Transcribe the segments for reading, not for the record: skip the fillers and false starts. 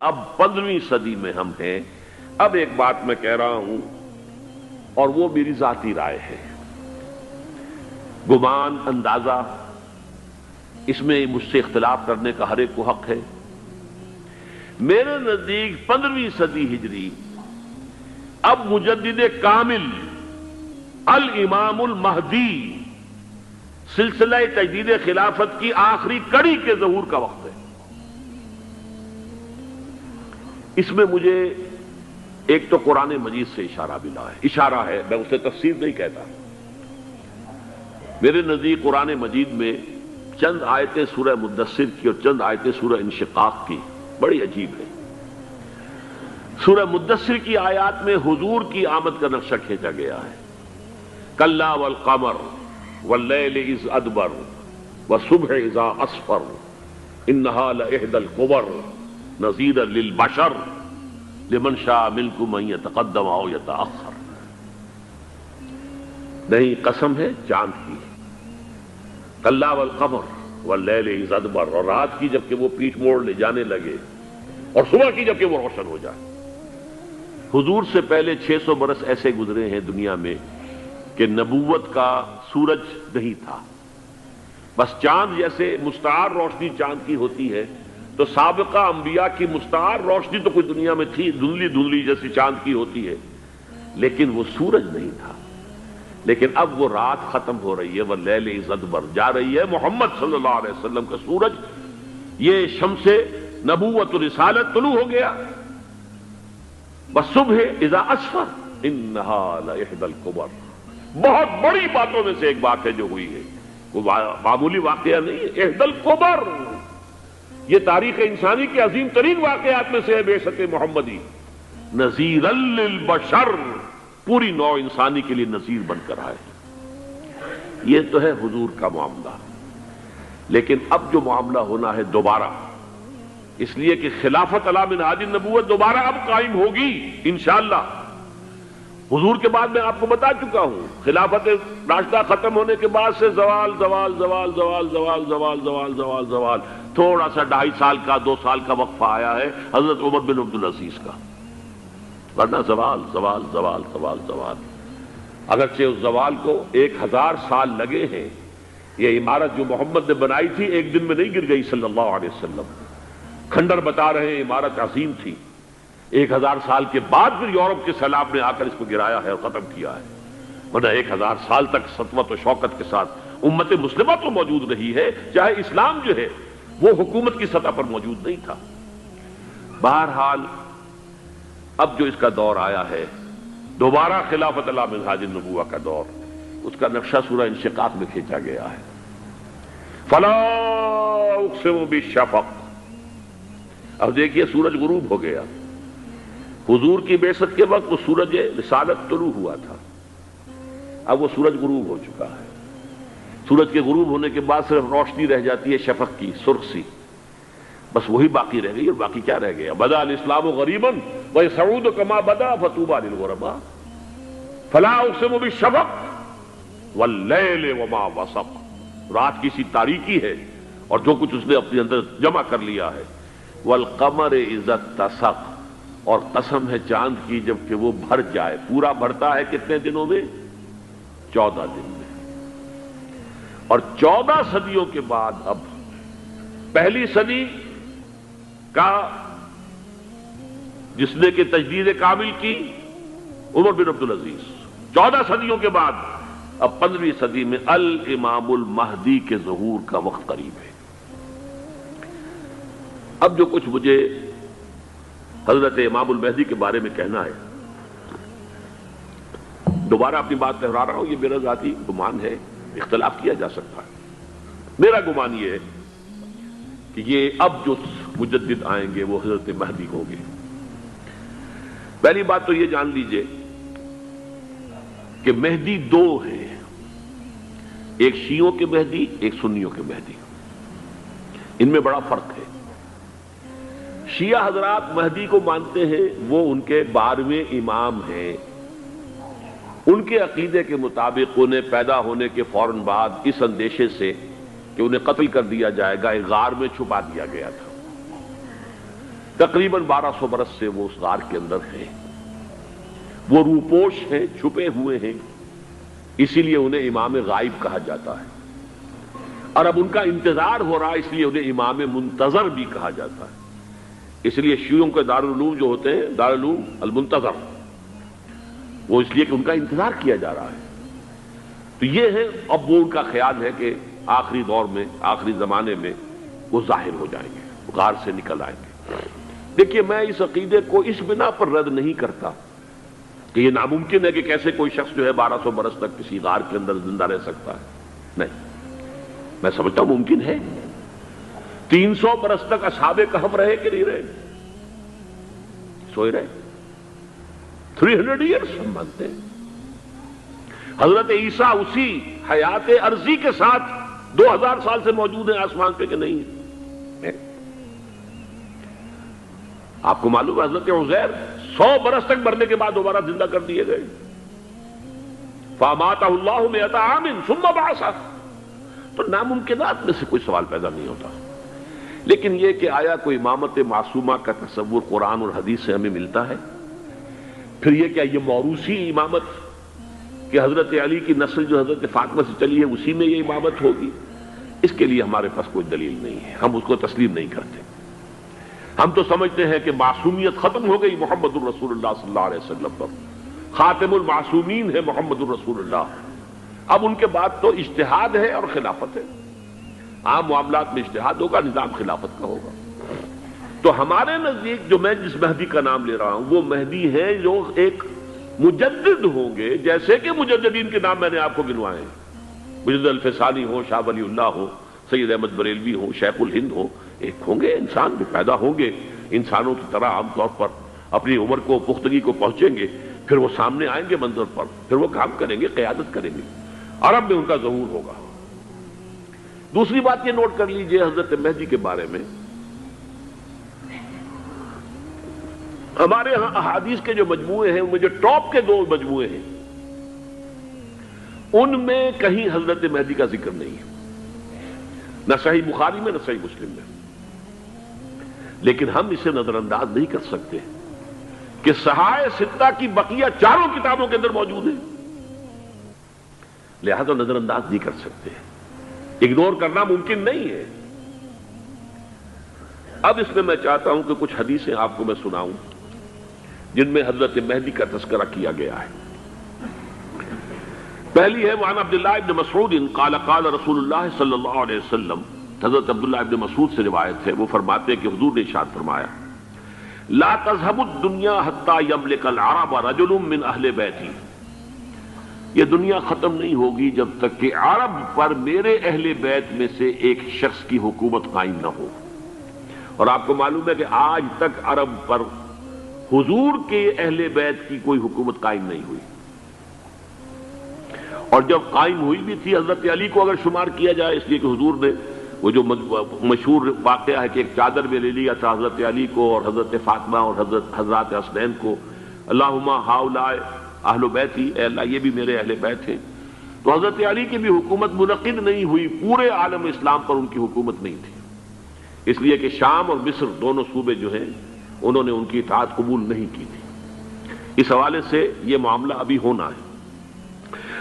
اب 15ویں صدی میں ہم ہیں۔ اب ایک بات میں کہہ رہا ہوں اور وہ میری ذاتی رائے ہے، گمان، اندازہ، اس میں مجھ سے اختلاف کرنے کا ہر ایک کو حق ہے۔ میرے نزدیک 15ویں صدی ہجری اب مجدد کامل الامام المہدی سلسلہ تجدید خلافت کی آخری کڑی کے ظہور کا وقت ہے۔ اس میں مجھے ایک تو قرآن مجید سے اشارہ ملا ہے، اشارہ ہے، میں اسے تفسیر نہیں کہتا۔ میرے نزدیک قرآن مجید میں چند آیتیں سورہ مدثر کی اور چند آیتیں سورہ انشقاق کی بڑی عجیب ہے۔ سورہ مدثر کی آیات میں حضور کی آمد کا نقشہ کھینچا گیا ہے، کلا والقمر واللیل اذ ادبر والصبح اذا اسفر انہا لإحدی الکبر نذیرا للبشر لمن شاء منکم ان یتقدم او یتأخر۔ نہیں، قسم ہے چاند کی، کلا والقمر واللیل اذ ادبر، اور رات کی جبکہ وہ پیٹھ موڑ لے جانے لگے، اور صبح کی جبکہ وہ روشن ہو جائے۔ حضور سے پہلے 600 برس ایسے گزرے ہیں دنیا میں کہ نبوت کا سورج نہیں تھا، بس چاند جیسے مستعار روشنی چاند کی ہوتی ہے، تو سابقہ انبیاء کی مستعار روشنی تو کوئی دنیا میں تھی، دھندلی دھندلی جیسی چاند کی ہوتی ہے، لیکن وہ سورج نہیں تھا۔ لیکن اب وہ رات ختم ہو رہی ہے، واللیل اذ ادبر، جا رہی ہے محمد صلی اللہ علیہ وسلم کا سورج، یہ شمس نبوت و رسالت طلوع ہو گیا۔ والصبح اذا اسفر انہا لإحدی الکبر، بہت بڑی باتوں میں سے ایک بات ہے جو ہوئی ہے، وہ معمولی واقعہ نہیں ہے، احدی الکبر، یہ تاریخ انسانی کے عظیم ترین واقعات میں سے ہے بعثت محمدی، نذیرا للبشر، پوری نوع انسانی کے لیے نذیر بن کر آئے۔ یہ تو ہے حضور کا معاملہ، لیکن اب جو معاملہ ہونا ہے دوبارہ، اس لیے کہ خلافت علی منہاج النبوت دوبارہ اب قائم ہوگی انشاءاللہ۔ حضور کے بعد میں آپ کو بتا چکا ہوں، خلافت راشدہ ختم ہونے کے بعد سے زوال زوال زوال زوال زوال زوال زوال زوال زوال، تھوڑا سا 2.5 سال کا 2 سال کا وقفہ آیا ہے حضرت عمر بن عبدالعزیز کا، ورنہ زوال زوال زوال زوال زوال۔ اگرچہ اس زوال کو 1000 سال لگے ہیں، یہ عمارت جو محمد نے بنائی تھی ایک دن میں نہیں گر گئی صلی اللہ علیہ وسلم، کھنڈر بتا رہے ہیں عمارت عظیم تھی، 1000 سال کے بعد پھر یورپ کے سیلاب نے آ کر اس کو گرایا ہے اور ختم کیا ہے، ورنہ 1000 سال تک سطوت و شوکت کے ساتھ امت مسلمہ تو موجود رہی ہے، چاہے اسلام جو ہے وہ حکومت کی سطح پر موجود نہیں تھا۔ بہرحال اب جو اس کا دور آیا ہے دوبارہ خلافت علی منہاج النبوہ کا دور، اس کا نقشہ سورہ انشقاق میں کھینچا گیا ہے۔ فلا اقسم بالشفق، اب دیکھیے سورج غروب ہو گیا، حضور کی بعثت کے وقت وہ سورج رسالت طلوع ہوا تھا، اب وہ سورج غروب ہو چکا ہے۔ سورج کے غروب ہونے کے بعد صرف روشنی رہ جاتی ہے شفق کی، سرخ سی، بس وہی باقی رہ گئی، اور باقی کیا رہ گیا؟ بدا الاسلام غریبا ویسعود کما بدا فطوبی للغرباء، فلا اقسم بالشفق واللیل وما وسق، رات کی سی تاریکی ہے اور جو کچھ اس نے اپنے اندر جمع کر لیا ہے، والقمر اذا اتسق، اور قسم ہے چاند کی جبکہ وہ بھر جائے، پورا بھرتا ہے کتنے دنوں میں؟ 14 دن میں۔ اور 14 صدیوں کے بعد اب پہلی صدی کا جس نے کہ تجدید کامل کی عمر بن عبدالعزیز، 14 صدیوں کے بعد اب 15ویں صدی میں الامام المہدی کے ظہور کا وقت قریب ہے۔ اب جو کچھ مجھے حضرت امام المہدی کے بارے میں کہنا ہے، دوبارہ اپنی بات دہرا رہا ہوں، یہ میرا ذاتی گمان ہے، اختلاف کیا جا سکتا ہے۔ میرا گمان یہ ہے کہ یہ اب جو مجدد آئیں گے وہ حضرت مہدی ہوں گے۔ پہلی بات تو یہ جان لیجئے کہ مہدی 2 ہیں، ایک شیعوں کے مہدی، ایک سنیوں کے مہدی، ان میں بڑا فرق ہے۔ شیعہ حضرات مہدی کو مانتے ہیں، وہ ان کے 12ویں امام ہیں، ان کے عقیدے کے مطابق انہیں پیدا ہونے کے فوراً بعد اس اندیشے سے کہ انہیں قتل کر دیا جائے گا ایک غار میں چھپا دیا گیا تھا۔ تقریباً 1200 برس سے وہ اس غار کے اندر ہیں، وہ روپوش ہیں، چھپے ہوئے ہیں، اسی لیے انہیں امام غائب کہا جاتا ہے، اور اب ان کا انتظار ہو رہا ہے، اس لیے انہیں امام منتظر بھی کہا جاتا ہے۔ اس لیے شیعوں کے دارالعلوم جو ہوتے ہیں دارالعلوم المنتظر، وہ اس لیے کہ ان کا انتظار کیا جا رہا ہے۔ تو یہ ہے، اب وہ ان کا خیال ہے کہ آخری دور میں، آخری زمانے میں وہ ظاہر ہو جائیں گے، غار سے نکل آئیں گے۔ دیکھیے، میں اس عقیدے کو اس بنا پر رد نہیں کرتا کہ یہ ناممکن ہے کہ کیسے کوئی شخص جو ہے 1200 برس تک کسی غار کے اندر زندہ رہ سکتا ہے، نہیں، میں سمجھتا ہوں ممکن ہے۔ 300 برس تک اصحاب کہف رہے کہ نہیں رہے؟ سوئے رہے۔ 300 ایئرس ہم مانتے ہیں۔ حضرت عیسیٰ اسی حیات عرضی کے ساتھ 2000 سال سے موجود ہیں آسمان پہ کہ نہیں ہے؟ آپ کو معلوم ہے حضرت عزیر 100 برس تک مرنے کے بعد دوبارہ زندہ کر دیے گئے۔ فَأَمَاتَهُ اللَّهُ مِئَةَ عَامٍ ثُمَّ بَعَثَهُ۔ تو ناممکنات میں سے کوئی سوال پیدا نہیں ہوتا، لیکن یہ کہ آیا کوئی امامت معصومہ کا تصور قرآن اور حدیث سے ہمیں ملتا ہے؟ پھر یہ کیا یہ موروثی امامت کہ حضرت علی کی نسل جو حضرت فاطمہ سے چلی ہے اسی میں یہ امامت ہوگی؟ اس کے لیے ہمارے پاس کوئی دلیل نہیں ہے، ہم اس کو تسلیم نہیں کرتے۔ ہم تو سمجھتے ہیں کہ معصومیت ختم ہو گئی محمد الرسول اللہ صلی اللہ علیہ وسلم پر، خاتم المعصومین ہے محمد الرسول اللہ۔ اب ان کے بعد تو اجتہاد ہے اور خلافت ہے، عام معاملات میں اجتہاد ہوگا، نظام خلافت کا ہوگا۔ تو ہمارے نزدیک جو میں جس مہدی کا نام لے رہا ہوں وہ مہدی ہے جو ایک مجدد ہوں گے، جیسے کہ مجددین کے نام میں نے آپ کو گنوائے ہیں، مجدد الفسانی ہو، شاہ ولی اللہ ہو، سید احمد بریلوی ہو، شیخ الہند ہو، ایک ہوں گے انسان جو پیدا ہوں گے انسانوں کی طرح، عام طور پر اپنی عمر کو، پختگی کو پہنچیں گے، پھر وہ سامنے آئیں گے منظر پر، پھر وہ کام کریں گے، قیادت کریں گے، عرب میں ان کا ظہور ہوگا۔ دوسری بات یہ نوٹ کر لیجئے حضرت مہدی کے بارے میں، ہمارے ہاں احادیث کے جو مجموعے ہیں ان میں جو ٹاپ کے 2 مجموعے ہیں ان میں کہیں حضرت مہدی کا ذکر نہیں ہے، نہ صحیح بخاری میں نہ صحیح مسلم میں، لیکن ہم اسے نظر انداز نہیں کر سکتے کہ صحائح ستہ کی بقیہ 4 کتابوں کے اندر موجود ہیں، لہذا نظر انداز نہیں کر سکتے، اگنور کرنا ممکن نہیں ہے۔ اب اس میں چاہتا ہوں کہ کچھ حدیثیں آپ کو میں سناؤں جن میں حضرت مہدی کا تذکرہ کیا گیا ہے۔ پہلی ہے وعن عبداللہ ابن مسعود قال قال رسول اللہ صلی اللہ علیہ وسلم، حضرت عبداللہ ابن مسعود سے روایت ہے، وہ فرماتے ہیں کہ حضور نے ارشاد فرمایا لا تذهب الدنيا حتى يملك العرب رجل من اہل بیتی، یہ دنیا ختم نہیں ہوگی جب تک کہ عرب پر میرے اہل بیت میں سے ایک شخص کی حکومت قائم نہ ہو۔ اور آپ کو معلوم ہے کہ آج تک عرب پر حضور کے اہل بیت کی کوئی حکومت قائم نہیں ہوئی، اور جب قائم ہوئی بھی تھی حضرت علی کو اگر شمار کیا جائے، اس لیے کہ حضور نے وہ جو مشہور واقعہ ہے کہ ایک چادر میں لے لیا تھا حضرت علی کو اور حضرت فاطمہ اور حضرات حسنین کو، اللہم ہؤلاء اہل بیتی، اے اللہ یہ بھی میرے اہل بیت ہیں، تو حضرت علی کی بھی حکومت منعقد نہیں ہوئی، پورے عالم اسلام پر ان کی حکومت نہیں تھی، اس لیے کہ شام اور مصر دونوں صوبے جو ہیں انہوں نے ان کی اطاعت قبول نہیں کی تھی۔ اس حوالے سے یہ معاملہ ابھی ہونا ہے۔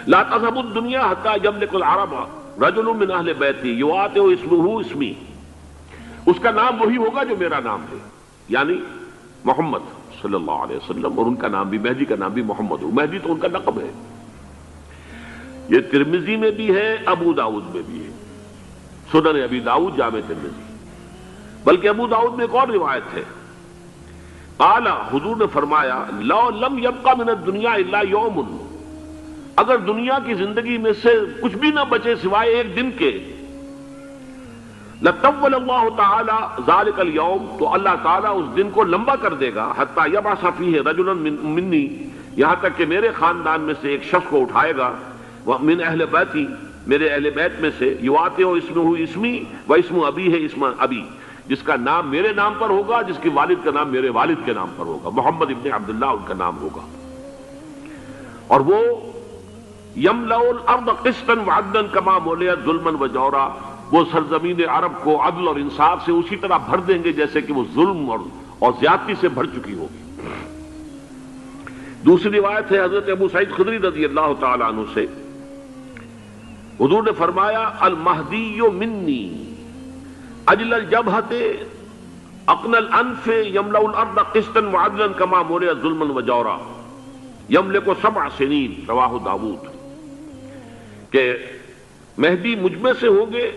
لا تذهب الدنيا حتى يملك العرب رجل من اہل بیتی یواطئ اسمہ اسمی، اس کا نام وہی ہوگا جو میرا نام ہے، یعنی محمد صلی اللہ علیہ وسلم، اور ان کا نام بھی، مہدی کا نام بھی محمد ہو، مہدی تو ان کا لقب ہے۔ یہ ترمذی میں بھی ہے، ابو داؤد میں بھی ہے، سنن ابی داؤد، جامع ترمذی، بلکہ ابو داؤد میں ایک اور روایت ہے، قال، حضور نے فرمایا لو لم يبقى من الدنيا الا يوم، اگر دنیا کی زندگی میں سے کچھ بھی نہ بچے سوائے ایک دن کے، لطول اللہ تعالی ذلك اليوم، تو اللہ تعالیٰ اس دن کو لمبا کر دے گا، حتی یبعث فیہ رجلا منی، یہاں تک کہ میرے خاندان میں سے ایک شخص کو اٹھائے گا، من اہل بیتی، میرے اہل بیت میں سے، یواطئ اسمہ اسمی و اسم ابی ہے اسم ابی، جس کا نام میرے نام پر ہوگا، جس کے والد کا نام میرے والد کے نام پر ہوگا، محمد ابن عبداللہ ان کا نام ہوگا، اور وہ یملأ الارض قسطا وعدلا کما ملئت ظلما وجورا، وہ سرزمین عرب کو عدل اور انصاف سے اسی طرح بھر دیں گے جیسے کہ وہ ظلم اور زیادتی سے بھر چکی ہوگی۔ دوسری روایت ہے حضرت ابو سعید خدری رضی اللہ تعالی عنہ سے، حضور نے فرمایا المہدی منی اجل الجبہۃ اقن الانف یملأ الارض قسطا وعدلا کما ملئ ظلما وجورا یملک 7 سنین، رواہ داؤد، کہ مہدی مجھ میں سے ہوں گے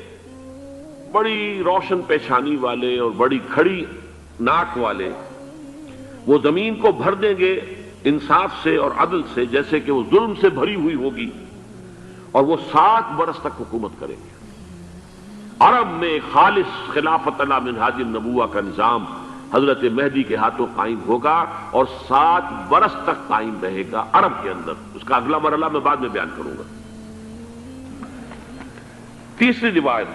بڑی روشن پیشانی والے اور بڑی کھڑی ناک والے، وہ زمین کو بھر دیں گے انصاف سے اور عدل سے، جیسے کہ وہ ظلم سے بھری ہوئی ہوگی، اور وہ 7 برس تک حکومت کریں گے۔ عرب میں خالص خلافت علی منہاج النبوہ کا نظام حضرت مہدی کے ہاتھوں قائم ہوگا اور 7 برس تک قائم رہے گا عرب کے اندر۔ اس کا اگلا مرحلہ میں بعد میں بیان کروں گا۔ تیسری روایت،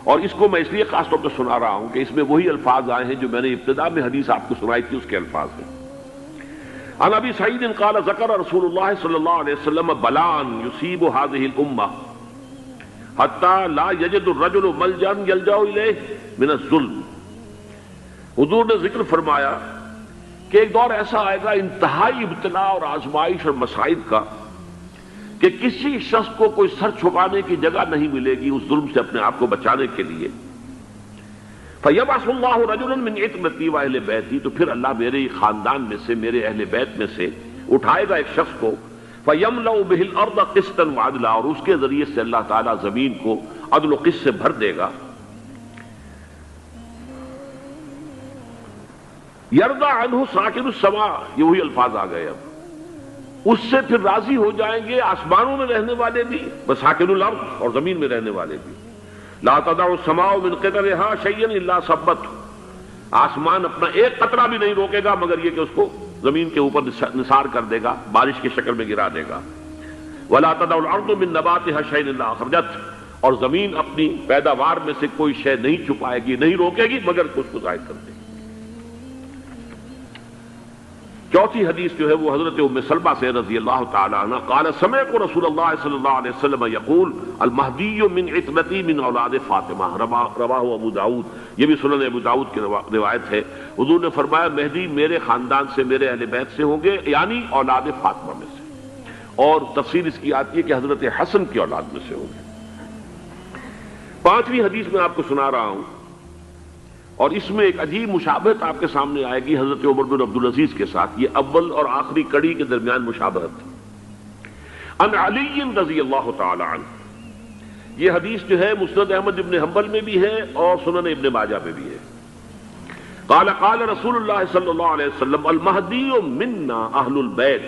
اور اس کو میں اس لیے خاص طور پہ سنا رہا ہوں کہ اس میں وہی الفاظ آئے ہیں جو میں نے ابتدا میں حدیث آپ کو سنائی تھی، اس کے الفاظ ہیں۔ عن ابی سعید قال ذکر رسول اللہ صلی اللہ علیہ وسلم بلان یصیب هذه الامہ حتی لا یجد الرجل ملجا یلجا الیہ من الظلم۔ حضور نے ذکر فرمایا کہ ایک دور ایسا آئے گا انتہائی ابتلا اور آزمائش اور مصائب کا کہ کسی شخص کو کوئی سر چھپانے کی جگہ نہیں ملے گی اس ظلم سے اپنے آپ کو بچانے کے لیے۔ فَيَبْعَثُ اللَّهُ رَجُلًا مِنْ عِتْرَتِي وَأَهْلِ بَيْتِي، تو پھر اللہ میرے خاندان میں سے، میرے اہل بیت میں سے اٹھائے گا ایک شخص کو، فَيَمْلَأُ بِهِ الْأَرْضَ قِسْطًا وَعَدْلًا، اور اس کے ذریعے سے اللہ تعالیٰ زمین کو عدل و قسط سے بھر دے گا۔ يَرْضَى عَنْهُ سَاكِنُ السَّمَاءِ، یہ وہی الفاظ آ گئے۔ اب اس سے پھر راضی ہو جائیں گے آسمانوں میں رہنے والے بھی، وساکن الارض، اور زمین میں رہنے والے بھی۔ لا تدع السماء من قطرها شيئا الا ثبته، آسمان اپنا ایک قطرہ بھی نہیں روکے گا مگر یہ کہ اس کو زمین کے اوپر نثار کر دے گا، بارش کی شکل میں گرا دے گا۔ ولا تدع الارض من نباتها شيئا الا اخرجته، اور زمین اپنی پیداوار میں سے کوئی شے نہیں چھپائے گی، نہیں روکے گی مگر اس کو ظاہر کر دے گی۔ چوتھی حدیث جو ہے وہ حضرت ام سلمہ سے رضی اللہ تعالی عنہ قال سمعت رسول اللہ صلی اللہ علیہ وسلم یقول المہدی من عترتی من اولاد فاطمہ، رواہ ابو داؤد، یہ بھی سنن ابو داؤد کی روایت ہے۔ حضور نے فرمایا مہدی میرے خاندان سے، میرے اہل بیت سے ہوں گے، یعنی اولاد فاطمہ میں سے، اور تفسیر اس کی آتی ہے کہ حضرت حسن کی اولاد میں سے ہوں گے۔ پانچویں حدیث میں آپ کو سنا رہا ہوں، اور اس میں ایک عجیب مشابہت آپ کے سامنے آئے گی حضرت عمر بن عبدالعزیز کے ساتھ، یہ اول اور آخری کڑی کے درمیان مشابہت۔ عن علی رضی اللہ تعالی عنہ، یہ حدیث جو ہے مسند احمد ابن حنبل میں بھی ہے اور سنن ابن ماجہ میں بھی ہے۔ قال قال رسول اللہ صلی اللہ علیہ وسلم المہدی منا اہل البیت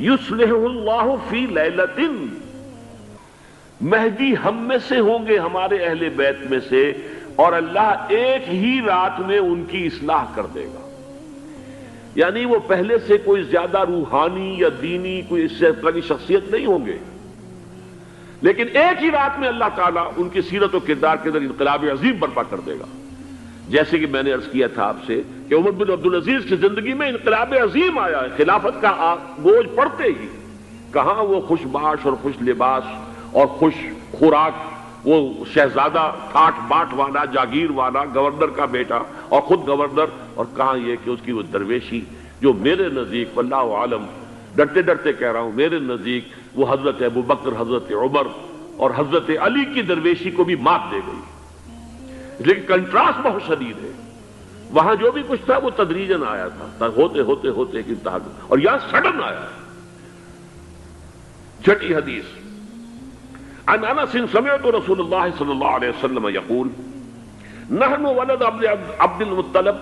یصلح اللہ فی لیلۃ، مہدی ہم میں سے ہوں گے، ہمارے اہل بیت میں سے، اور اللہ ایک ہی رات میں ان کی اصلاح کر دے گا۔ یعنی وہ پہلے سے کوئی زیادہ روحانی یا دینی کوئی اس سے طرح کی شخصیت نہیں ہوں گے، لیکن ایک ہی رات میں اللہ تعالیٰ ان کی سیرت و کردار کے اندر انقلاب عظیم برپا کر دے گا۔ جیسے کہ میں نے عرض کیا تھا آپ سے کہ عمر بن عبدالعزیز کی زندگی میں انقلاب عظیم آیا ہے، خلافت کا بوجھ پڑتے ہی کہاں وہ خوش باش اور خوش لباس اور خوش خوراک، وہ شہزادہ ٹھاٹ باٹ والا، جاگیر والا، گورنر کا بیٹا اور خود گورنر، اور کہاں یہ کہ اس کی وہ درویشی جو میرے نزدیک واللہ عالم، ڈرتے ڈرتے کہہ رہا ہوں، میرے نزدیک وہ حضرت ابو بکر، حضرت عمر اور حضرت علی کی درویشی کو بھی مات دے گئی۔ لیکن کنٹراسٹ بہت شدید ہے، وہاں جو بھی کچھ تھا وہ تدریجاً آیا تھا، ہوتے ہوتے ہوتے ایک انتہا، اور یہاں سڈن آیا۔ چھٹی حدیث، عن انس سمعت رسول اللہ صلی اللہ علیہ وسلم یقول نحن ولد عبد المطلب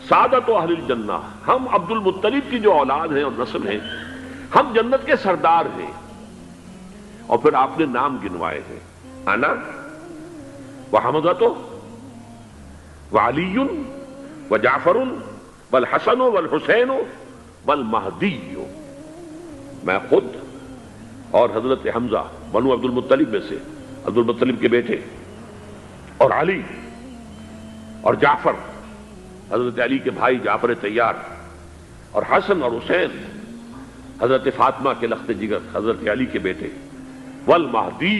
سعادت اہل الجنہ، ہم عبد المطلب کی جو اولاد ہیں اور نسل ہیں، ہم جنت کے سردار ہیں۔ اور پھر آپ نے نام گنوائے ہیں، انا وحمزۃ وعلی وجعفر والحسن والحسین والمہدی، میں خود اور حضرت حمزہ بنو عبد المطلب میں سے، عبد المطلب کے بیٹے، اور علی اور جعفر حضرت علی کے بھائی جعفر طیار، اور حسن اور حسین حضرت فاطمہ کے لخت جگر حضرت علی کے بیٹے، والمہدی،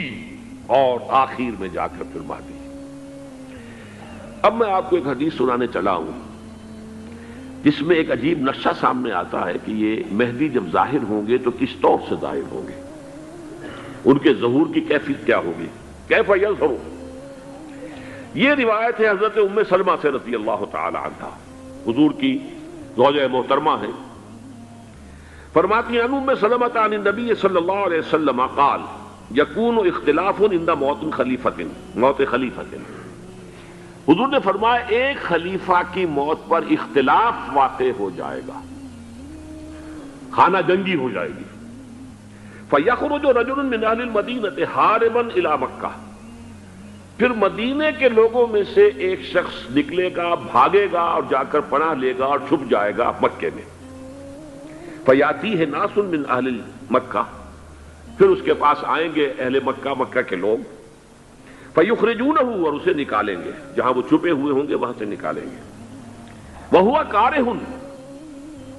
اور آخر میں جا کر پھر مہدی۔ اب میں آپ کو ایک حدیث سنانے چلا ہوں جس میں ایک عجیب نقشہ سامنے آتا ہے کہ یہ مہدی جب ظاہر ہوں گے تو کس طور سے ظاہر ہوں گے، ان کے ظہور کی کیفیت کیا ہوگی، کیف یظہر۔ یہ روایت ہے حضرت ام سلمہ سے رضی اللہ تعالی عنہا، حضور کی زوجہ محترمہ ہیں، فرماتی ہیں ام سلمہ عن النبی صلی اللہ علیہ وسلم قال یکون اختلاف عند موت خلیفۃ، موت خلیفۃ، حضور نے فرمایا ایک خلیفہ کی موت پر اختلاف واقع ہو جائے گا، خانہ جنگی ہو جائے گی۔ فَيَخْرُجُ رَجُلٌ مِّنْ أَهْلِ الْمَدِينَةِ حَارِبًا إِلَىٰ مکہ، پھر مدینے کے لوگوں میں سے ایک شخص نکلے گا، بھاگے گا اور جا کر پناہ لے گا اور چھپ جائے گا مکے میں۔ فَيَأْتِيهِ نَاسٌ مِّنْ أَهْلِ مکہ، پھر اس کے پاس آئیں گے اہل مکہ، مکہ کے لوگ، فَيُخْرِجُونَهُ، اور اسے نکالیں گے، جہاں وہ چھپے ہوئے ہوں گے وہاں سے نکالیں گے، وَهُوَ كَارِهٌ،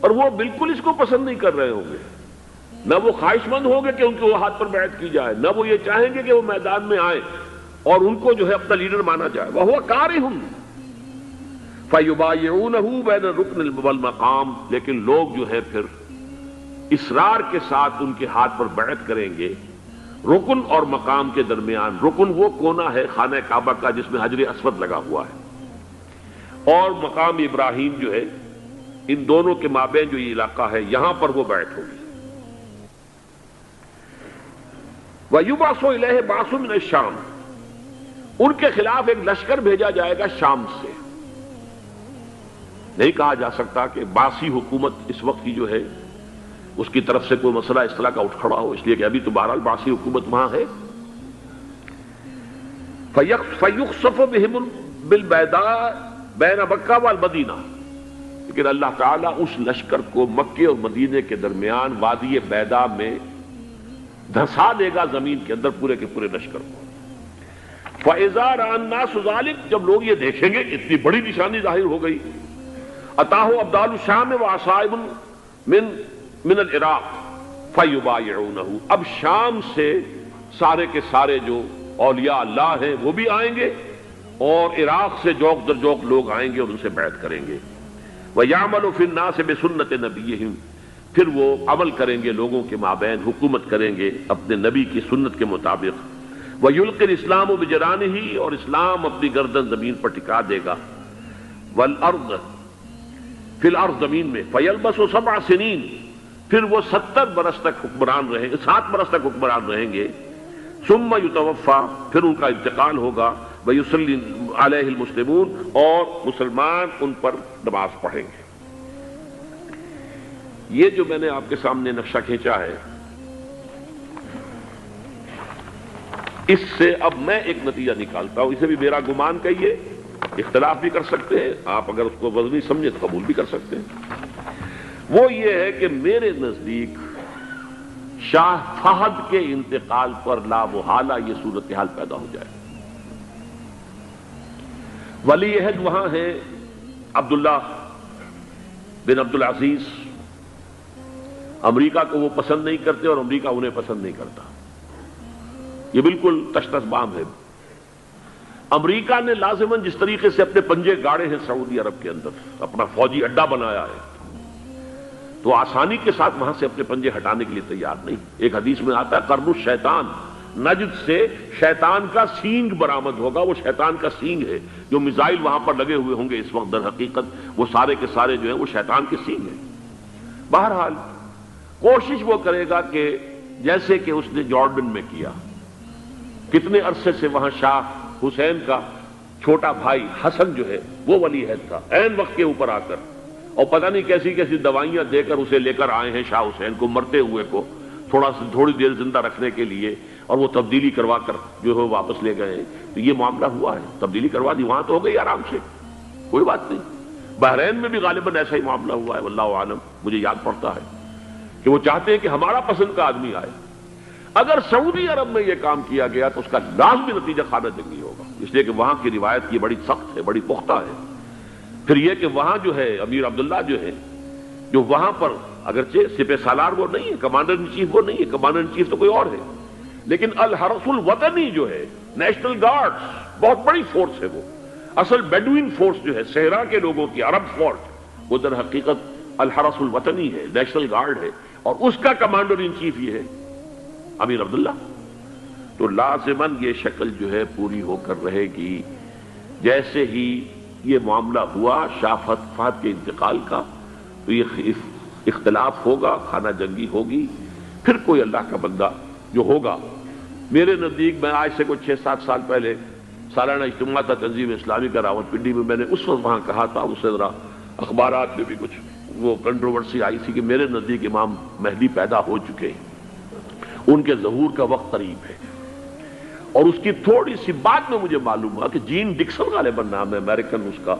اور وہ بالکل اس کو پسند نہیں کر رہے ہوں گے، نہ وہ خواہش مند ہوں گے کہ ان کے ہاتھ پر بیعت کی جائے، نہ وہ یہ چاہیں گے کہ وہ میدان میں آئیں اور ان کو جو ہے اپنا لیڈر مانا جائے، وَهُوَ كَارِهٌ فَيُبَايِعُونَهُ بَيْنَ الرُّكْنِ وَالْمَقَامِ، لیکن لوگ جو ہے پھر اصرار کے ساتھ ان کے ہاتھ پر بیعت کریں گے رکن اور مقام کے درمیان۔ رکن وہ کونا ہے خانہ کعبہ کا جس میں حجر اسود لگا ہوا ہے، اور مقام ابراہیم جو ہے، ان دونوں کے مابین جو یہ علاقہ ہے یہاں پر وہ بیعت ہوگی۔ وَيُبْعَثُ إِلَيْهِ بَعْثٌ مِّنَ الشَّامِ، ان کے خلاف ایک لشکر بھیجا جائے گا شام سے۔ نہیں کہا جا سکتا کہ باسی حکومت اس وقت کی جو ہے اس کی طرف سے کوئی مسئلہ اس طرح کا اٹھ کھڑا ہو، اس لیے کہ ابھی تو بہرحال باسی حکومت وہاں ہے۔ فَيُخْسَفُ بِهِمْ بِالْبَيْضَاءِ بَيْنَ مَکَّہ وَالْمَدِینَہ، لیکن اللہ تعالیٰ اس لشکر کو مکے اور مدینے کے درمیان وادی بیضاء میں دھسا دے گا، زمین کے اندر پورے کے پورے لشکر کو۔ فَإِذَا رَأَى النَّاسُ ذَلِكَ، جب لوگ یہ دیکھیں گے اتنی بڑی نشانی ظاہر ہو گئی، أَتَاهُ أَبْدَالُ الشَّامِ وَعَصَائِبٌ من العراق فَيُبَايِعُونَهُ، اب شام سے سارے کے سارے جو اولیاء اللہ ہیں وہ بھی آئیں گے، اور عراق سے جوق در جوق لوگ آئیں گے اور ان سے بیعت کریں گے۔ وَيَعْمَلُ فِي النَّاسِ بِسُنَّةِ نَبِيِّهِمْ، پھر وہ عمل کریں گے لوگوں کے مابین، حکومت کریں گے اپنے نبی کی سنت کے مطابق۔ وَيُلْقِي الْإِسْلَامُ بِجَرَانِهِ، اور اسلام اپنی گردن زمین پر ٹکا دے گا۔ وَالْأَرْضَ فِي الْأَرْضِ، زمین میں۔ فَيَلْبَسُ 7 سنین، پھر وہ 70 برس تک حکمران رہیں گے، 7 برس تک حکمران رہیں گے۔ ثم یتوفا، پھر ان کا انتقال ہوگا۔ ویصلی علیہ المسلمون، اور مسلمان ان پر نماز پڑھیں گے۔ یہ جو میں نے آپ کے سامنے نقشہ کھینچا ہے، اس سے اب میں ایک نتیجہ نکالتا ہوں، اسے بھی میرا گمان کہیے، اختلاف بھی کر سکتے ہیں آپ، اگر اس کو وزنی سمجھے تو قبول بھی کر سکتے ہیں۔ وہ یہ ہے کہ میرے نزدیک شاہ فہد کے انتقال پر لا محالہ یہ صورتحال پیدا ہو جائے۔ ولی عہد وہاں ہیں عبداللہ بن عبدالعزیز، امریکہ کو وہ پسند نہیں کرتے اور امریکہ انہیں پسند نہیں کرتا، یہ بالکل تش تش بام ہے۔ امریکہ نے لازماً جس طریقے سے اپنے پنجے گاڑے ہیں سعودی عرب کے اندر، اپنا فوجی اڈا بنایا ہے، تو آسانی کے ساتھ وہاں سے اپنے پنجے ہٹانے کے لیے تیار نہیں۔ ایک حدیث میں آتا ہے قرن الشیطان، نجد سے شیطان کا سینگ برآمد ہوگا، وہ شیطان کا سینگ ہے، جو میزائل وہاں پر لگے ہوئے ہوں گے اس وقت، در حقیقت وہ سارے کے سارے جو ہیں وہ شیطان کے سینگ ہیں۔ بہرحال کوشش وہ کرے گا کہ جیسے کہ اس نے جارڈن میں کیا، کتنے عرصے سے وہاں شاہ حسین کا چھوٹا بھائی حسن جو ہے وہ ولی عہد تھا، عین وقت کے اوپر آ کر، اور پتہ نہیں کیسی کیسی دوائیاں دے کر اسے لے کر آئے ہیں شاہ حسین کو، مرتے ہوئے کو تھوڑی دیر زندہ رکھنے کے لیے، اور وہ تبدیلی کروا کر جو ہے واپس لے گئے ہیں۔ تو یہ معاملہ ہوا ہے، تبدیلی کروا دی، وہاں تو ہو گئی آرام سے، کوئی بات نہیں۔ بحرین میں بھی غالباً ایسا ہی معاملہ ہوا ہے، واللہ عالم، مجھے یاد پڑتا ہے کہ وہ چاہتے ہیں کہ ہمارا پسند کا آدمی آئے۔ اگر سعودی عرب میں یہ کام کیا گیا تو اس کا لازمی نتیجہ خانہ جنگی ہوگا، اس لیے کہ وہاں کی روایت یہ بڑی سخت ہے، بڑی پختہ ہے۔ پھر یہ کہ وہاں جو ہے امیر عبداللہ جو ہے، جو وہاں پر اگرچہ سپہ سالار وہ نہیں ہے، کمانڈر ان چیف وہ نہیں ہے، کمانڈر ان چیف تو کوئی اور ہے، لیکن الحرس الوطنی جو ہے، نیشنل گارڈز، بہت بڑی فورس ہے وہ، اصل بیڈوین فورس جو ہے صحرا کے لوگوں کی عرب فورس، وہ در حقیقت الحرس الوطنی ہے، نیشنل گارڈ ہے، اور اس کا کمانڈر ان چیف یہ ہے امیر عبداللہ. تو لازماً یہ شکل جو ہے پوری ہو کر رہے گی. جیسے ہی یہ معاملہ ہوا شاہ فہد کے انتقال کا تو یہ اختلاف ہوگا، خانہ جنگی ہوگی، پھر کوئی اللہ کا بندہ جو ہوگا. میرے نزدیک میں آج سے کوئی 6-7 سال پہلے سالانہ اجتماع تھا تنظیم اسلامی کا راولپنڈی میں، میں نے اس وقت وہاں کہا تھا، اس سے ذرا اخبارات میں بھی کچھ وہ کنٹروورسی آئی تھی کہ میرے نزدیک امام مہدی پیدا ہو چکے ہیں، ان کے ظہور کا وقت قریب ہے. اور اس کی تھوڑی سی بات میں مجھے معلوم ہوا کہ جین ڈکسن غالباً نام ہے امریکن اس کا،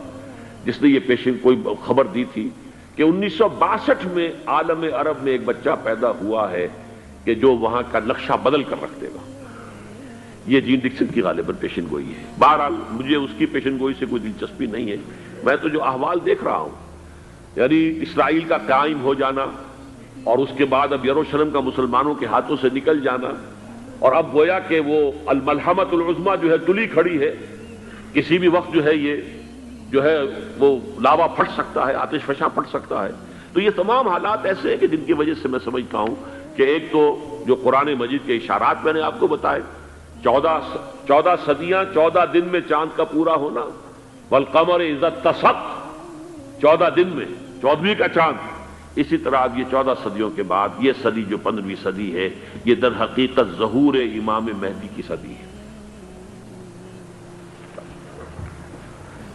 جس نے یہ پیشن کوئی خبر دی تھی کہ 1962 میں عالم عرب میں ایک بچہ پیدا ہوا ہے کہ جو وہاں کا نقشہ بدل کر رکھ دے گا. یہ جین ڈکسن کی غالباً پیشن گوئی ہے. بہرحال مجھے اس کی پیشن گوئی سے کوئی دلچسپی نہیں ہے. میں تو جو احوال دیکھ رہا ہوں، یعنی اسرائیل کا قائم ہو جانا اور اس کے بعد اب یروشلم کا مسلمانوں کے ہاتھوں سے نکل جانا، اور اب گویا کہ وہ الملحمۃ العظمیٰ جو ہے تلی کھڑی ہے، کسی بھی وقت جو ہے یہ جو ہے وہ لاوا پھٹ سکتا ہے، آتش فشاں پھٹ سکتا ہے. تو یہ تمام حالات ایسے ہیں کہ جن کی وجہ سے میں سمجھتا ہوں کہ ایک تو جو قرآن مجید کے اشارات میں نے آپ کو بتائے، 14 صدیاں 14 دن میں چاند کا پورا ہونا، والقمر اذا اتسق، 14 دن میں 14ویں کا چاند. اسی طرح اب یہ 14 صدیوں کے بعد یہ صدی جو 15ویں صدی ہے، یہ در حقیقت ظہور امام مہدی کی صدی ہے.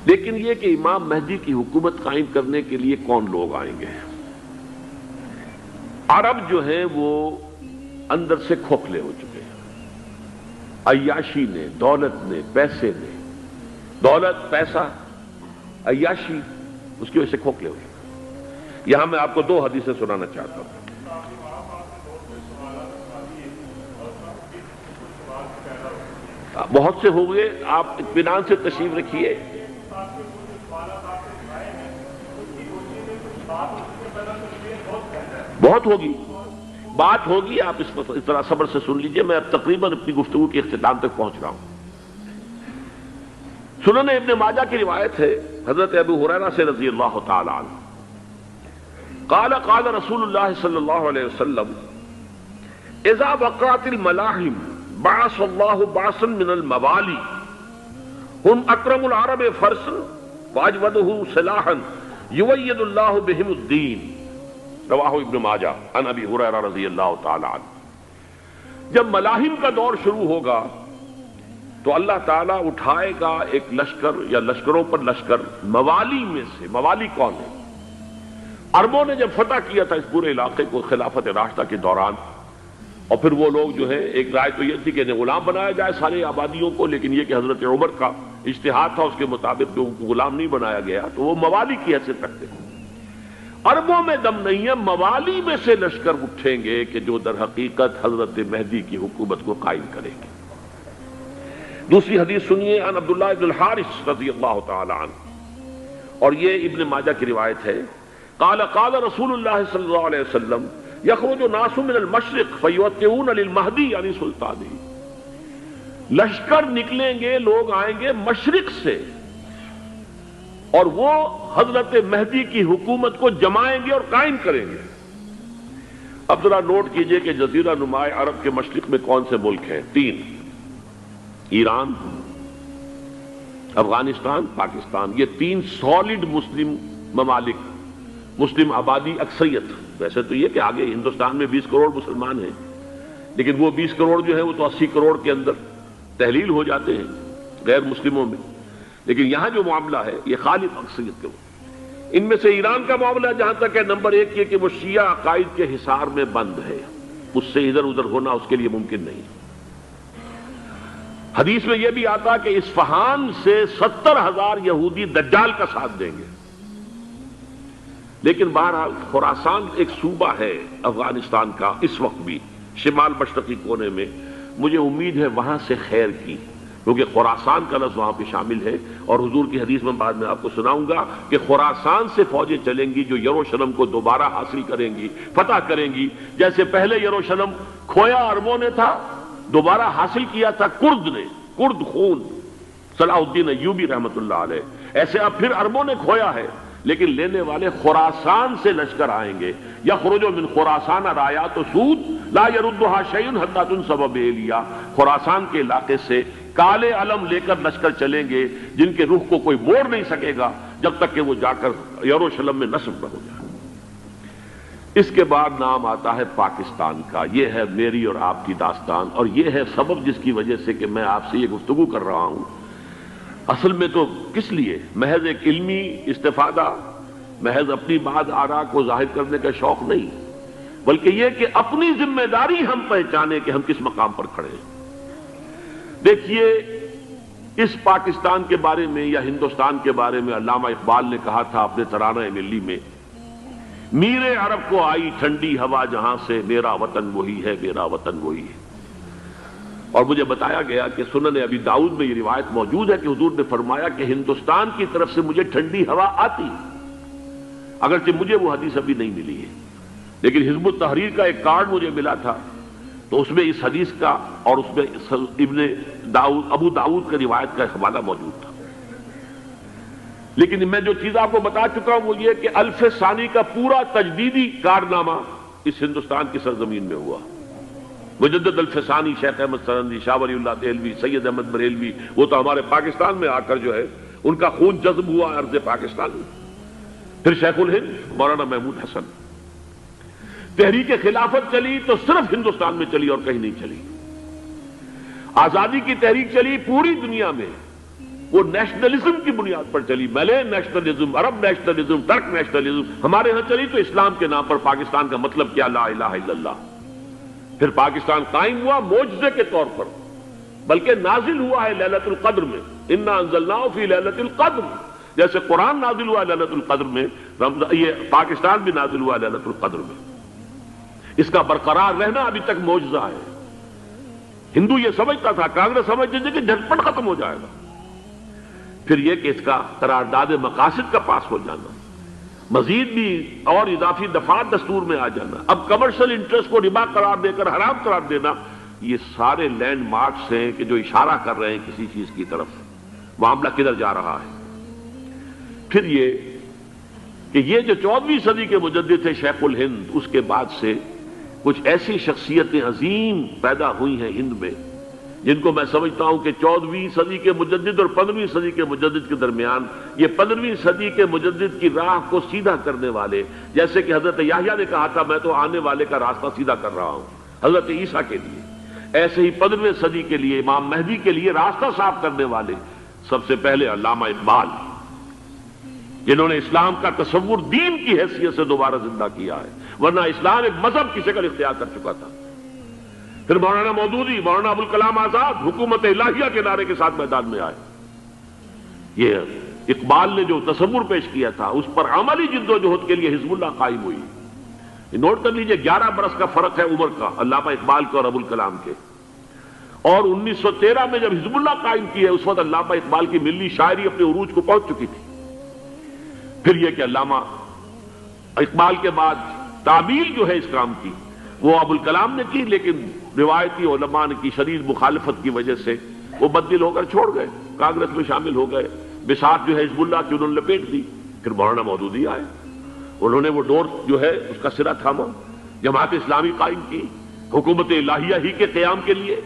لیکن یہ کہ امام مہدی کی حکومت قائم کرنے کے لیے کون لوگ آئیں گے؟ عرب جو ہیں وہ اندر سے کھوکھلے ہو چکے ہیں. عیاشی نے، دولت نے، پیسے نے، دولت، پیسہ، عیاشی، اس کی وجہ سے کھوکھلے ہو چکے. یہاں میں آپ کو 2 حدیثیں سنانا چاہتا ہوں. بہت سے ہو گئے، آپ اطمینان سے تشریف رکھیے. بہت ہوگی، بات ہوگی، آپ اس طرح صبر سے سن لیجئے. میں اب تقریباً اپنی گفتگو کے اختتام تک پہنچ رہا ہوں. سنن ابن ماجہ کی روایت ہے حضرت ابو ہریرہ سے رضی اللہ تعالی عنہ، قال قال رسول اللہ صلی اللہ علیہ وسلم اذا وقعت الملاحم بعث اللہ بعثا من الموالی هم اکرم العرب فرسا واجودہ سلاحا یوید اللہ بہم الدین. رواہ ابن ماجہ عن ابی ہریرہ رضی اللہ تعالی عنہ. جب ملاحم کا دور شروع ہوگا تو اللہ تعالیٰ اٹھائے گا ایک لشکر یا لشکروں پر لشکر موالی میں سے. موالی کون ہے؟ عربوں نے جب فتح کیا تھا اس پورے علاقے کو خلافت راشدہ کے دوران، اور پھر وہ لوگ جو ہے، ایک رائے تو یہ تھی کہ انہیں غلام بنایا جائے سارے آبادیوں کو، لیکن یہ کہ حضرت عمر کا اجتہاد تھا اس کے مطابق کہ ان کو غلام نہیں بنایا گیا، تو وہ موالی کی حیثیت رکھتے ہیں. عربوں میں دم نہیں ہے، موالی میں سے لشکر اٹھیں گے کہ جو در حقیقت حضرت مہدی کی حکومت کو قائم کریں گے. دوسری حدیث سنیے عن عبداللہ ابن الحارث رضی اللہ تعالی عنہ، اور یہ ابن ماجہ کی روایت ہے. قال قال رسول اللہ صلی اللہ علیہ وسلم یخرج ناس من المشرق فیوطئون للمہدی یعنی سلطانی. لشکر نکلیں گے، لوگ آئیں گے مشرق سے، اور وہ حضرت مہدی کی حکومت کو جمائیں گے اور قائم کریں گے. اب ذرا نوٹ کیجئے کہ جزیرہ نماء عرب کے مشرق میں کون سے ملک ہیں؟ 3: ایران، افغانستان، پاکستان. یہ 3 سالڈ مسلم ممالک، مسلم آبادی اکثریت. ویسے تو یہ کہ آگے ہندوستان میں 20 کروڑ مسلمان ہیں، لیکن وہ 20 کروڑ جو ہے وہ تو 80 کروڑ کے اندر تحلیل ہو جاتے ہیں غیر مسلموں میں. لیکن یہاں جو معاملہ ہے یہ خالص اکثریت کے. ان میں سے ایران کا معاملہ جہاں تک ہے، نمبر 1 یہ کہ وہ شیعہ عقائد کے حصار میں بند ہے، اس سے ادھر ادھر ہونا اس کے لیے ممکن نہیں. حدیث میں یہ بھی آتا کہ اصفہان سے 70,000 یہودی دجال کا ساتھ دیں گے. لیکن بہرحال خراسان ایک صوبہ ہے افغانستان کا اس وقت بھی شمال مشرقی کونے میں، مجھے امید ہے وہاں سے خیر کی، کیونکہ خراسان کا لفظ وہاں پہ شامل ہے. اور حضور کی حدیث میں بعد میں آپ کو سناؤں گا کہ خراسان سے فوجیں چلیں گی جو یروشلم کو دوبارہ حاصل کریں گی، فتح کریں گی. جیسے پہلے یروشلم کھویا عربوں نے تھا، دوبارہ حاصل کیا تھا کرد نے، کرد خون. صلاح الدین ایوبی رحمت اللہ علیہ. ایسے اب پھر عربوں نے کھویا ہے، لیکن لینے والے خراسان سے لشکر آئیں گے. یخرج من خراسان رایات سود لا یردھا شیء حتی تنصب بإیلیا. خراسان کے علاقے سے کالے علم لے کر لشکر چلیں گے جن کے رخ کو کوئی موڑ نہیں سکے گا جب تک کہ وہ جا کر یروشلم میں نصب نہ ہو جائے. اس کے بعد نام آتا ہے پاکستان کا. یہ ہے میری اور آپ کی داستان، اور یہ ہے سبب جس کی وجہ سے کہ میں آپ سے یہ گفتگو کر رہا ہوں. اصل میں تو کس لیے؟ محض ایک علمی استفادہ، محض اپنی بعض آراء کو ظاہر کرنے کا شوق نہیں، بلکہ یہ کہ اپنی ذمہ داری ہم پہچانے کہ ہم کس مقام پر کھڑے ہیں. دیکھیے، اس پاکستان کے بارے میں یا ہندوستان کے بارے میں علامہ اقبال نے کہا تھا اپنے ترانہ ملی میں، میرے عرب کو آئی ٹھنڈی ہوا جہاں سے، میرا وطن وہی ہے، میرا وطن وہی ہے. اور مجھے بتایا گیا کہ سنن ابی داؤد میں یہ روایت موجود ہے کہ حضور نے فرمایا کہ ہندوستان کی طرف سے مجھے ٹھنڈی ہوا آتی، اگرچہ مجھے وہ حدیث ابھی نہیں ملی ہے، لیکن حزب التحریر کا ایک کارڈ مجھے ملا تھا، تو اس میں اس حدیث کا اور اس میں ابو داؤد کا روایت کا حوالہ موجود تھا. لیکن میں جو چیز آپ کو بتا چکا ہوں وہ یہ کہ الف ثانی کا پورا تجدیدی کارنامہ اس ہندوستان کی سرزمین میں ہوا. مجدد الف ثانی شیخ احمد سرندی، شاہ ولی اللہ دہلوی، سید احمد بریلوی، وہ تو ہمارے پاکستان میں آ کر جو ہے ان کا خون جذب ہوا ارض پاکستان میں. پھر شیخ الہند مولانا محمود حسن. تحریک خلافت چلی تو صرف ہندوستان میں چلی اور کہیں نہیں چلی. آزادی کی تحریک چلی پوری دنیا میں، وہ نیشنلزم کی بنیاد پر چلی، ملے نیشنلزم، عرب نیشنلزم، ترک نیشنلزم. ہمارے ہاں چلی تو اسلام کے نام پر پاکستان کا مطلب کیا؟ لا الہ الا اللہ. پھر پاکستان قائم ہوا معجزے کے طور پر، بلکہ نازل ہوا ہے لیلۃ القدر میں. انا انزلناہ فی لیلۃ القدر، جیسے قرآن نازل ہوا لیلۃ القدر میں، یہ پاکستان بھی نازل ہوا لیلۃ القدر میں. اس کا برقرار رہنا ابھی تک معجزہ ہے. ہندو یہ سمجھتا تھا، کانگریس سمجھتی تھی کہ جھٹپٹ ختم ہو جائے گا. پھر یہ کہ اس کا قرارداد مقاصد کا پاس ہو جانا، مزید بھی اور اضافی دفعات دستور میں آ جانا، اب کمرشل انٹرسٹ کو ربا قرار دے کر حرام قرار دینا، یہ سارے لینڈ مارکس ہیں کہ جو اشارہ کر رہے ہیں کسی چیز کی طرف، معاملہ کدھر جا رہا ہے. پھر یہ کہ یہ جو 14ویں صدی کے مجدد تھے شیخ الہند، اس کے بعد سے کچھ ایسی شخصیتیں عظیم پیدا ہوئی ہیں ہند میں جن کو میں سمجھتا ہوں کہ 14ویں صدی کے مجدد اور 15ویں صدی کے مجدد کے درمیان، یہ 15ویں صدی کے مجدد کی راہ کو سیدھا کرنے والے، جیسے کہ حضرت یحییٰ نے کہا تھا میں تو آنے والے کا راستہ سیدھا کر رہا ہوں حضرت عیسیٰ کے لیے، ایسے ہی 15ویں صدی کے لیے امام مہدی کے لیے راستہ صاف کرنے والے سب سے پہلے علامہ اقبال، جنہوں نے اسلام کا تصور دین کی حیثیت سے دوبارہ زندہ کیا ہے، ورنہ اسلام ایک مذہب کی شکل اختیار کر چکا تھا. پھر مولانا مودودی، مولانا ابوالکلام آزاد حکومت الہیہ کے نعرے کے ساتھ میدان میں آئے. یہ اقبال نے جو تصور پیش کیا تھا اس پر عملی جد و جہد کے لیے حزب اللہ قائم ہوئی. نوٹ کر لیجئے 11 برس کا فرق ہے عمر کا علامہ اقبال کے اور ابوالکلام کے. اور 1913 میں جب حزب اللہ قائم کی ہے اس وقت علامہ اقبال کی ملی شاعری اپنے عروج کو پہنچ چکی تھی. پھر یہ کہ علامہ اقبال کے بعد تعمیل جو ہے اس کام کی وہ ابوالکلام نے کی، لیکن روایتی علماء کی شدید مخالفت کی وجہ سے وہ بددل ہو کر چھوڑ گئے، کانگریس میں شامل ہو گئے، بساط جو ہے حزب اللہ کی انہوں نے لپیٹ دی. پھر مولانا مودودی آئے، انہوں نے وہ ڈور جو ہے اس کا سرا تھاما، جماعت اسلامی قائم کی حکومت الہیہ ہی کے قیام کے لیے.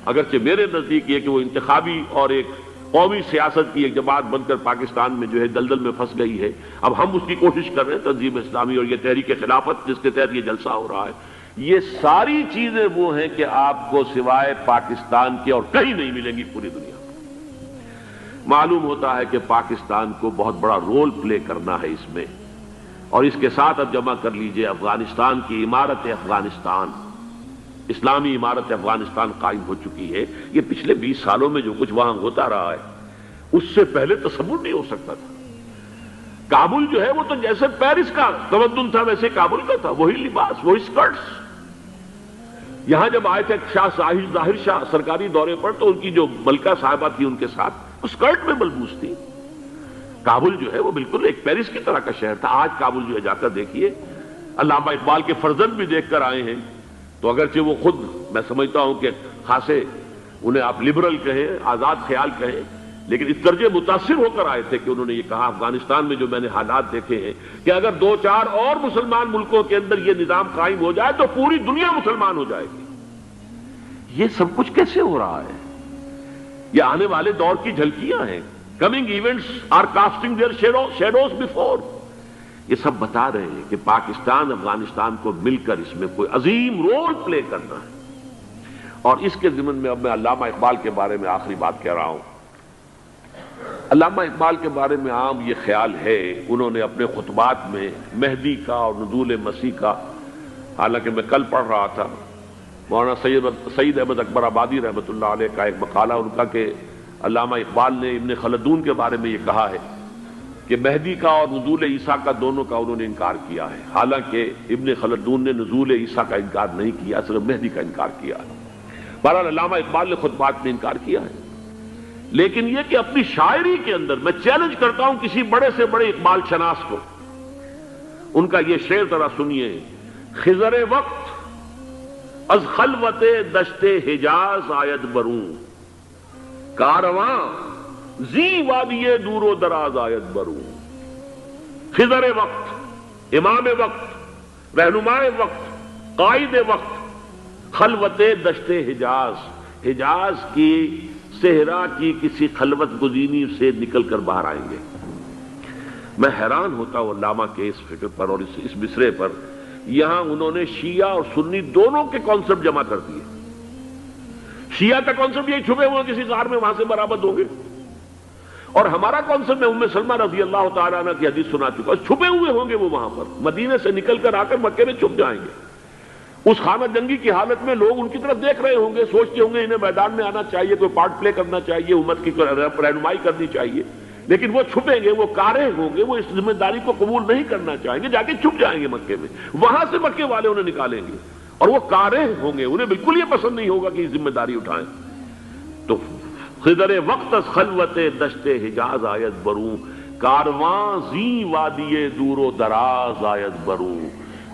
اگرچہ میرے نزدیک یہ کہ وہ انتخابی اور ایک قومی سیاست کی ایک جماعت بن کر پاکستان میں جو ہے دلدل میں پھنس گئی ہے، اب ہم اس کی کوشش کر رہے ہیں تنظیم اسلامی اور یہ تحریک خلافت جس کے تحت یہ جلسہ ہو رہا ہے. یہ ساری چیزیں وہ ہیں کہ آپ کو سوائے پاکستان کے اور کہیں نہیں ملیں گی پوری دنیا میں. معلوم ہوتا ہے کہ پاکستان کو بہت بڑا رول پلے کرنا ہے اس میں، اور اس کے ساتھ اب جمع کر لیجئے افغانستان کی عمارت افغانستان، اسلامی عمارت افغانستان قائم ہو چکی ہے. یہ پچھلے 20 سالوں میں جو کچھ وہاں ہوتا رہا ہے اس سے پہلے تصور نہیں ہو سکتا تھا. کابل جو ہے وہ تو جیسے پیرس کا تمدن تھا ویسے کابل کا تھا، وہی لباس، وہی سکرٹس. یہاں جب آئے تھے شاہ ظاہر شاہ سرکاری دورے پر تو ان کی جو ملکہ صاحبہ تھی ان کے ساتھ وہ سکرٹ میں ملبوس تھی. کابل جو ہے وہ بالکل ایک پیرس کی طرح کا شہر تھا. آج کابل جو ہے جا کر دیکھیے، علامہ اقبال کے فرزند بھی دیکھ کر آئے ہیں، تو اگرچہ وہ خود میں سمجھتا ہوں کہ خاصے انہیں آپ لبرل کہیں، آزاد خیال کہیں، لیکن اس درجے متاثر ہو کر آئے تھے کہ انہوں نے یہ کہا افغانستان میں جو میں نے حالات دیکھے ہیں کہ اگر 2-4 اور مسلمان ملکوں کے اندر یہ نظام قائم ہو جائے تو پوری دنیا مسلمان ہو جائے گی۔ یہ سب کچھ کیسے ہو رہا ہے؟ یہ آنے والے دور کی جھلکیاں ہیں۔ Coming events are casting their shadows before. یہ سب بتا رہے ہیں کہ پاکستان افغانستان کو مل کر اس میں کوئی عظیم رول پلے کرنا ہے۔ اور اس کے ضمن میں اب میں علامہ اقبال کے بارے میں آخری بات کہہ رہا ہوں۔ علامہ اقبال کے بارے میں عام یہ خیال ہے، انہوں نے اپنے خطبات میں مہدی کا اور نزول مسیح کا، حالانکہ میں کل پڑھ رہا تھا مولانا سید احمد اکبر آبادی رحمۃ اللہ علیہ کا ایک مقالہ ان کا کہ علامہ اقبال نے ابن خلدون کے بارے میں یہ کہا ہے کہ مہدی کا اور نزول عیسیٰ کا دونوں کا انہوں نے انکار کیا ہے، حالانکہ ابن خلدون نے نزول عیسیٰ کا انکار نہیں کیا، صرف مہدی کا انکار کیا ہے۔ بہرحال علامہ اقبال نے خطبات میں انکار کیا ہے، لیکن یہ کہ اپنی شاعری کے اندر میں چیلنج کرتا ہوں کسی بڑے سے بڑے اقبال شناس کو، ان کا یہ شعر ذرا سنیے: خضر وقت از خلوت دشت حجاز آید بروں، کارواں زی وادی دور و دراز آید بروں۔ خضر وقت، امام وقت، رہنمائے وقت، قائد وقت، خلوت دشت حجاز، حجاز کی صحرا کی کسی خلوت گزینی سے نکل کر باہر آئیں گے۔ میں حیران ہوتا ہوں علامہ کے اس فکر پر اور اس مصرے پر۔ یہاں انہوں نے شیعہ اور سنی دونوں کے کانسیپٹ جمع کر دیے۔ شیعہ کا کانسیپٹ یہ چھپے ہوئے کسی غار میں وہاں سے برآمد ہوں گے، اور ہمارا کانسیپٹ میں ام سلمہ رضی اللہ تعالیٰ عنہ کی حدیث سنا چکا، چھپے ہوئے ہوں گے وہ وہاں پر، مدینے سے نکل کر آ کر مکے میں چھپ جائیں گے۔ اس خانہ جنگی کی حالت میں لوگ ان کی طرف دیکھ رہے ہوں گے، سوچتے ہوں گے انہیں میدان میں آنا چاہیے، کوئی پارٹ پلے کرنا چاہیے، امت کی رہنمائی کرنی چاہیے، لیکن وہ چھپیں گے، وہ کارے ہوں گے، وہ اس ذمہ داری کو قبول نہیں کرنا چاہیں گے، جا کے چھپ جائیں گے مکے میں، وہاں سے مکے والے انہیں نکالیں گے، اور وہ کارے ہوں گے، انہیں بالکل یہ پسند نہیں ہوگا کہ یہ ذمہ داری اٹھائیں۔ تو خضر وقت از خلوت دشت حجاز آید بروں، کارواں زی وادی دور و دراز آید بروں۔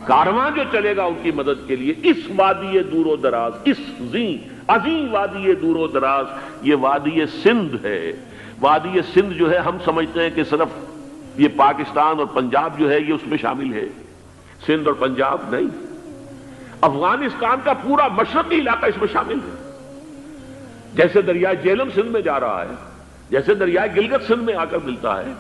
کارواں جو چلے گا ان کی مدد کے لیے اس وادی دور و دراز، اس عظیم وادی دور و دراز، یہ وادی سندھ ہے۔ وادی سندھ جو ہے ہم سمجھتے ہیں کہ صرف یہ پاکستان اور پنجاب جو ہے یہ اس میں شامل ہے، سندھ اور پنجاب نہیں، افغانستان کا پورا مشرقی علاقہ اس میں شامل ہے۔ جیسے دریائے جیلم سندھ میں جا رہا ہے، جیسے دریائے گلگت سندھ میں آ کر ملتا ہے،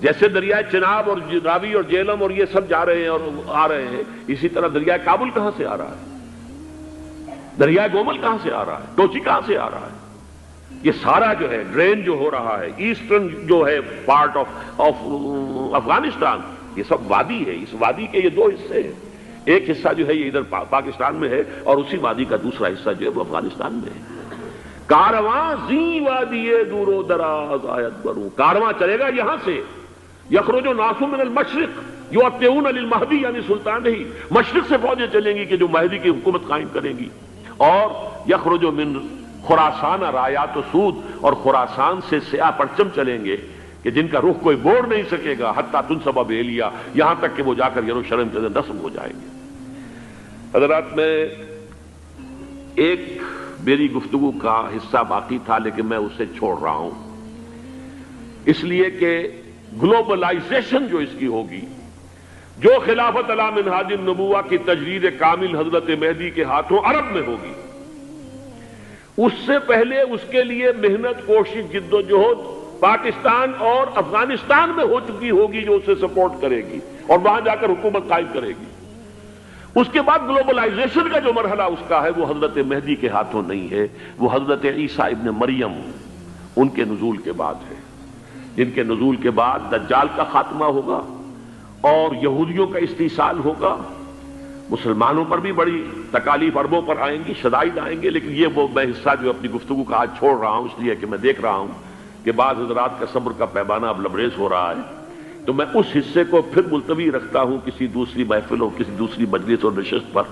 جیسے دریائے چناب اور راوی اور جیلم اور یہ سب جا رہے ہیں اور آ رہے ہیں، اسی طرح دریائے کابل کہاں سے آ رہا ہے، دریائے گومل کہاں سے آ رہا ہے، ٹوچی کہاں سے آ رہا ہے، یہ سارا جو ہے ڈرین جو ہو رہا ہے، ایسٹرن جو ہے پارٹ آف افغانستان، یہ سب وادی ہے۔ اس وادی کے یہ دو حصے ہیں، ایک حصہ جو ہے یہ ادھر پاکستان میں ہے، اور اسی وادی کا دوسرا حصہ جو ہے وہ افغانستان میں ہے۔ کارواں زی وادی دور و دراز آیت بروں، کارواں چلے گا یہاں سے، یخرج ناس من المشرق یؤتون للمہدی، یعنی سلطان ہی مشرق سے فوجیں چلیں گی کہ جو مہدی کی حکومت قائم کریں گی، اور یخرج من خراسان رایات و سود، اور خراسان سے سیاہ پرچم چلیں گے کہ جن کا رخ کوئی موڑ نہیں سکے گا، حتیٰ تنصب بیلیا، یہاں تک کہ وہ جا کر یروشلم کے اندر نصب ہو جائیں گے۔ حضرات، میں ایک میری گفتگو کا حصہ باقی تھا لیکن میں اسے چھوڑ رہا ہوں، اس لیے کہ گلوبلائزیشن جو اس کی ہوگی، جو خلافت علی منہاج النبوہ کی تجرید کامل حضرت مہدی کے ہاتھوں عرب میں ہوگی، اس سے پہلے اس کے لیے محنت، کوشش، جد و جہد پاکستان اور افغانستان میں ہو چکی ہوگی جو اسے سپورٹ کرے گی اور وہاں جا کر حکومت قائم کرے گی۔ اس کے بعد گلوبلائزیشن کا جو مرحلہ اس کا ہے وہ حضرت مہدی کے ہاتھوں نہیں ہے، وہ حضرت عیسیٰ ابن مریم ان کے نزول کے بعد ہے، جن کے نزول کے بعد دجال کا خاتمہ ہوگا اور یہودیوں کا استحصال ہوگا، مسلمانوں پر بھی بڑی تکالیف اربوں پر آئیں گی، شدائد آئیں گے، لیکن یہ وہ میں حصہ جو اپنی گفتگو کا آج چھوڑ رہا ہوں اس لیے کہ میں دیکھ رہا ہوں کہ بعض حضرات کا صبر کا پیمانہ اب لبریز ہو رہا ہے، تو میں اس حصے کو پھر ملتوی رکھتا ہوں کسی دوسری محفل اور کسی دوسری مجلس اور نشست پر۔